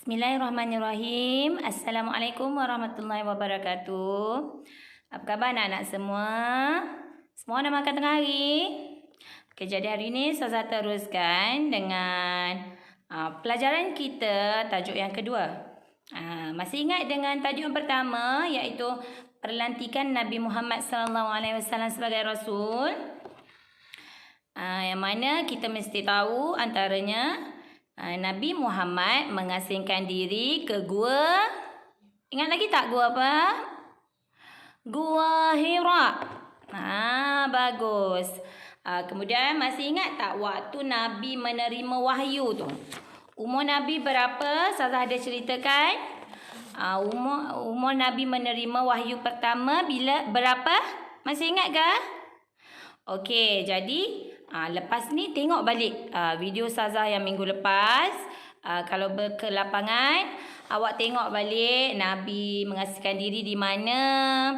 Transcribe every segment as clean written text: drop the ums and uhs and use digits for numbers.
Bismillahirrahmanirrahim. Assalamualaikum warahmatullahi wabarakatuh. Apa khabar anak-anak semua? Semua dah makan tengah hari? Okay, jadi hari ini saya teruskan dengan pelajaran kita tajuk yang kedua. Masih ingat dengan tajuk yang pertama, iaitu perlantikan Nabi Muhammad SAW sebagai Rasul? Yang mana kita mesti tahu antaranya Nabi Muhammad mengasingkan diri ke gua. Ingat lagi tak gua apa? Gua Hira. Bagus. Kemudian masih ingat tak waktu Nabi menerima wahyu tu? Umur Nabi berapa? Saya ada ceritakan. Umur Nabi menerima wahyu pertama berapa? Masih ingat ke? Okey, jadi lepas ni tengok balik video Ustazah yang minggu lepas. Kalau ke lapangan, awak tengok balik Nabi mengasingkan diri di mana.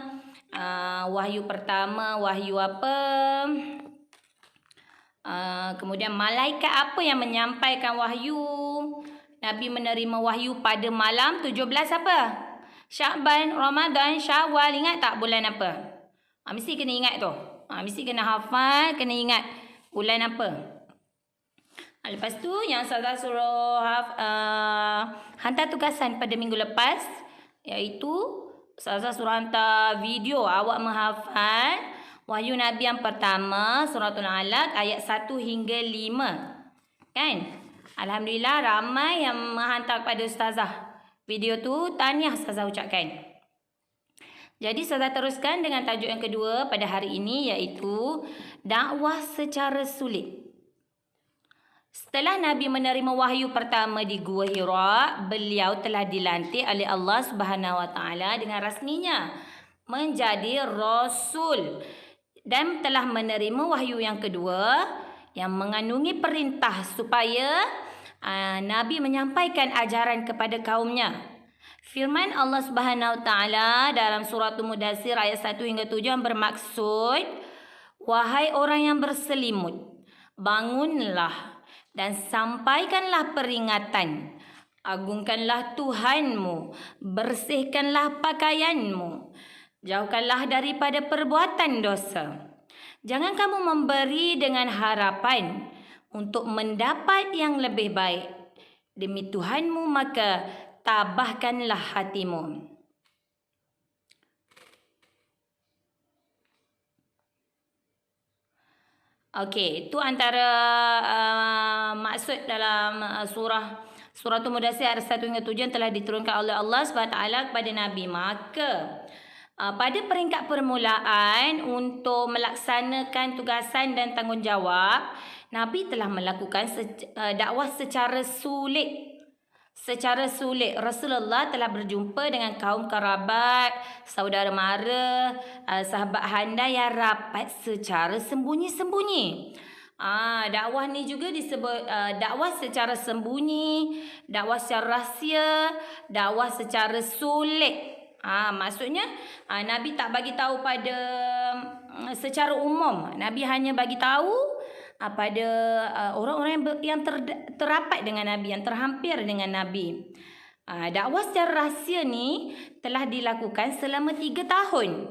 Wahyu pertama, wahyu apa. Kemudian malaikat apa yang menyampaikan wahyu. Nabi menerima wahyu pada malam 17 apa? Syakban, Ramadan, Syawal. Ingat tak bulan apa? Mesti kena ingat tu. Mesti kena hafal, kena ingat bulan apa. Lepas tu yang saya suruh hantar tugasan pada minggu lepas, iaitu saya suruh hantar video awak menghafal wahyu Nabi yang pertama, Suratul Alaq ayat 1 hingga 5. Kan? Alhamdulillah ramai yang menghantar kepada Ustazah video tu. Tahniah Ustazah ucapkan. Jadi saya teruskan dengan tajuk yang kedua pada hari ini, iaitu dakwah secara sulit. Setelah Nabi menerima wahyu pertama di Gua Hira, beliau telah dilantik oleh Allah Subhanahu Wa Taala dengan rasminya menjadi Rasul dan telah menerima wahyu yang kedua yang mengandungi perintah supaya Nabi menyampaikan ajaran kepada kaumnya. Firman Allah Subhanahu Wa Taala dalam surah Mudaththir ayat 1 hingga 7 yang bermaksud, wahai orang yang berselimut, bangunlah dan sampaikanlah peringatan. Agungkanlah Tuhanmu, bersihkanlah pakaianmu, jauhkanlah daripada perbuatan dosa. Jangan kamu memberi dengan harapan untuk mendapat yang lebih baik. Demi Tuhanmu maka tabahkanlah hatimu. Okey, itu antara maksud dalam surah Mudaththir ayat 1 hingga 7 yang telah diturunkan oleh Allah SWT kepada Nabi. Maka pada peringkat permulaan untuk melaksanakan tugasan dan tanggungjawab, Nabi telah melakukan dakwah secara sulit. Rasulullah telah berjumpa dengan kaum kerabat, saudara mara, sahabat handai yang rapat secara sembunyi-sembunyi. Dakwah ni juga disebut dakwah secara sembunyi, dakwah secara rahsia, dakwah secara sulit. Maksudnya Nabi tak bagi tahu pada secara umum. Nabi hanya bagi tahu pada orang-orang yang terapat dengan Nabi, yang terhampir dengan Nabi. Dakwah secara rahsia ni telah dilakukan selama 3 tahun.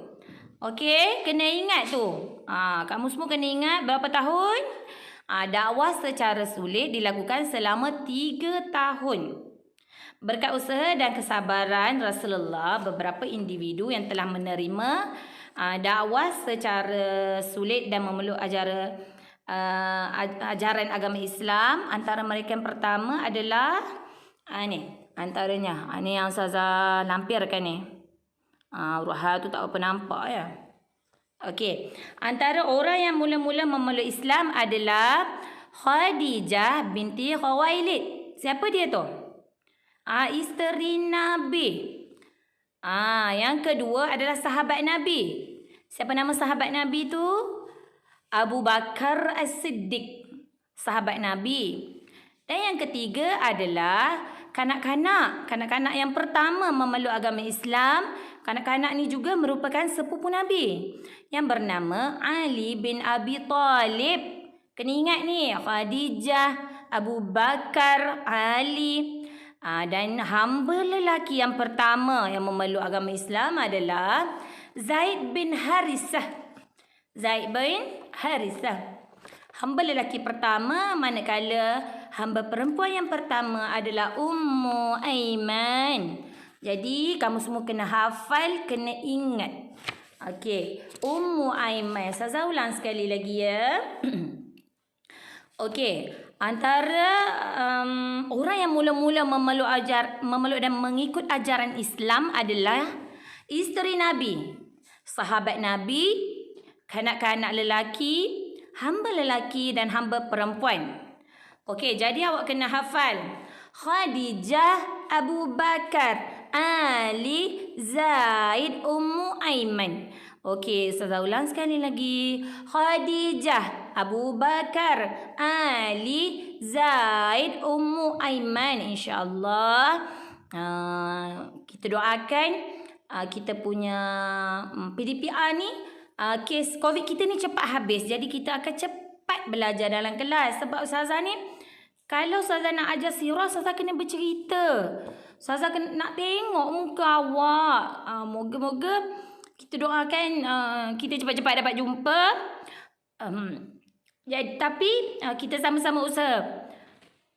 Okey, kena ingat tu. Kamu semua kena ingat berapa tahun? Dakwah secara sulit dilakukan selama 3 tahun. Berkat usaha dan kesabaran Rasulullah, beberapa individu yang telah menerima dakwah secara sulit dan memeluk ajaran agama Islam. Antara mereka yang pertama adalah antaranya ni yang Ustazah lampirkan ni. Ruha tu tak apa nampak ya. Okey, antara orang yang mula-mula memeluk Islam adalah Khadijah binti Khuwailid. Siapa dia tu? Isteri Nabi. Yang kedua adalah sahabat Nabi. Siapa nama sahabat Nabi tu? Abu Bakar As-Siddiq, sahabat Nabi. Dan yang ketiga adalah kanak-kanak yang pertama memeluk agama Islam. Kanak-kanak ni juga merupakan sepupu Nabi yang bernama Ali bin Abi Talib. Kena ingat ni, Khadijah, Abu Bakar, Ali. Dan hamba lelaki yang pertama yang memeluk agama Islam adalah Zaid bin Harithah. Zaid bin Harithah. Hamba lelaki pertama, manakala hamba perempuan yang pertama adalah Ummu Aiman. Jadi kamu semua kena hafal, kena ingat. Okey, Ummu Aiman. Saya ulang sekali lagi ya. Okey, antara orang yang mula-mula memeluk dan mengikut ajaran Islam adalah isteri Nabi, sahabat Nabi, kanak-kanak lelaki, hamba lelaki dan hamba perempuan. Okey, jadi awak kena hafal. Khadijah, Abu Bakar, Ali, Zaid, Ummu Aiman. Okey, saya ulang sekali lagi. Khadijah, Abu Bakar, Ali, Zaid, Ummu Aiman. InsyaAllah kita doakan kita punya PDPR ni, kes COVID kita ni cepat habis. Jadi kita akan cepat belajar dalam kelas. Sebab Ustazah ni, kalau Ustazah nak ajar sirah, Ustazah kena bercerita. Ustazah kena nak tengok muka awak. Moga-moga kita doakan kita cepat-cepat dapat jumpa. Tapi kita sama-sama usaha.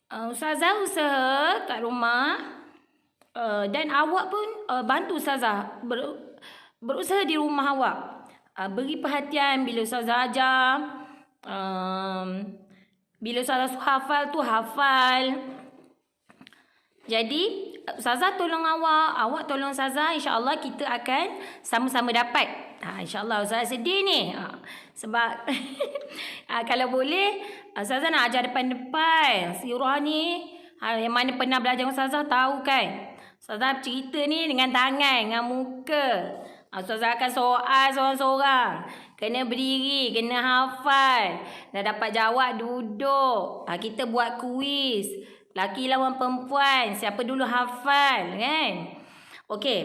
Ustazah usaha kat rumah. Dan awak pun bantu Ustazah. Berusaha di rumah awak. Beri perhatian bila Ustazah ajar. Bila Ustazah hafal tu hafal. Jadi Ustazah tolong awak tolong Ustazah. InsyaAllah kita akan sama-sama dapat. InsyaAllah Ustazah sedih ni. Sebab kalau boleh Ustazah nak ajar depan-depan. Sirah ni yang mana pernah belajar Ustazah tahu kan. Ustazah cerita ni dengan tangan, dengan muka. Ustazah akan soal seorang-seorang. Kena berdiri, kena hafal. Dah dapat jawab, duduk. Kita buat kuis. Laki lawan perempuan. Siapa dulu hafal, kan? Okey.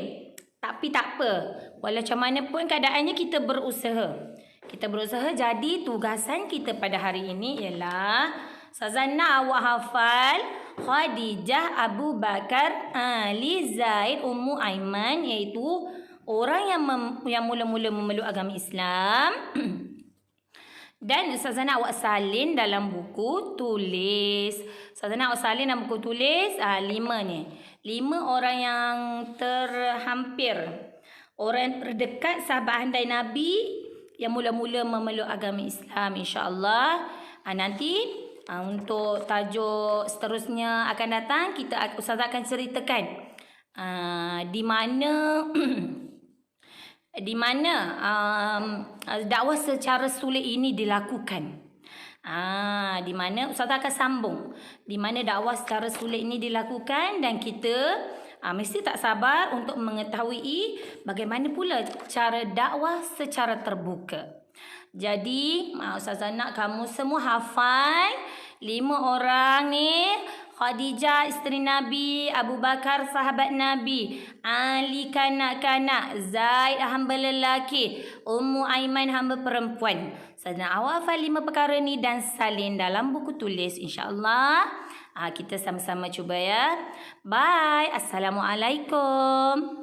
Tapi tak apa. Walau macam mana pun keadaannya, kita berusaha. Kita berusaha. Jadi tugasan kita pada hari ini ialah Ustazah nak awak hafal Khadijah, Abu Bakar, Ali, Zaid, Ummu Aiman, iaitu orang yang mula-mula memeluk agama Islam. Dan Ustazah nak awak salin dalam buku tulis. Ustazah nak awak salin dalam buku tulis 5 ni. 5 orang yang terhampir. Orang yang terdekat sahabat handai Nabi yang mula-mula memeluk agama Islam, insya-Allah. Nanti untuk tajuk seterusnya akan datang, Ustazah akan ceritakan di mana di mana dakwah secara sulit ini dilakukan. Di mana Ustazah akan sambung di mana dakwah secara sulit ini dilakukan, dan kita mesti tak sabar untuk mengetahui bagaimana pula cara dakwah secara terbuka. Jadi Ustazah nak kamu semua hafal 5 orang ni. Khadijah isteri Nabi, Abu Bakar sahabat Nabi, Ali kanak-kanak, Zaid hamba lelaki, Ummu Aiman hamba perempuan. Saya nak awak hafal 5 perkara ni dan salin dalam buku tulis, insya-Allah. Kita sama-sama cuba ya. Bye. Assalamualaikum.